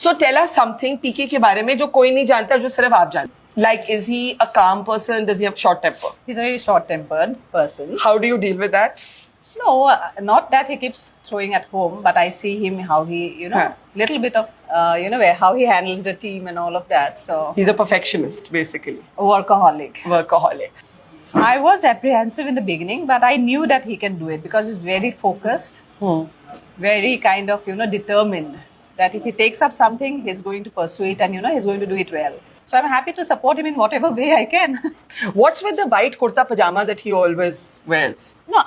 So tell us something PK के बारे में जो कोई नहीं जानता, जो सिर्फ आप जानते. Like, is he a calm person? Does he have short temper? He's a very short-tempered person. How do you deal with that? No, not that he keeps throwing at home, but I see him how he, little bit of, how he handles the team and all of that. So He's a perfectionist, basically. workaholic. Workaholic. I was apprehensive in the beginning, but I knew that he can do it because he's very focused, very kind of, determined that if he takes up something, he's going to pursue it and, he's going to do it well. So I'm happy to support him in whatever way I can. What's with the white kurta pajama that he always wears? No,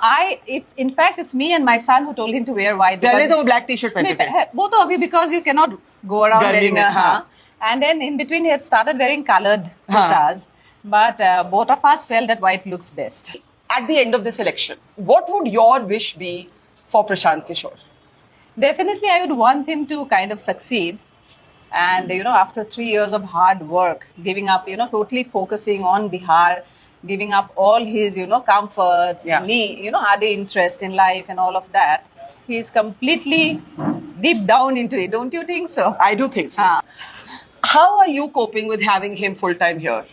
in fact, it's me and my son who told him to wear white. पहले तो वो black t-shirt पहनते थे. Both of you, because you cannot go around गर्मी wearing में, a, हाँ. And then in between he had started wearing colored kurtas. But both of us felt that white looks best. At the end of this election, what would your wish be for Prashant Kishore? Definitely, I would want him to kind of succeed. And, after 3 years of hard work, giving up, totally focusing on Bihar, giving up all his, comforts, other interest in life and all of that, he's completely deep down into it. Don't you think so? I do think so. How are you coping with having him full-time here?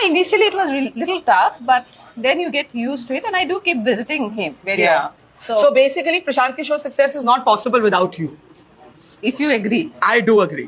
Initially it was little tough, but then you get used to it, and I do keep visiting him very often. So basically, Prashant Kishore's success is not possible without you. If you agree. I do agree.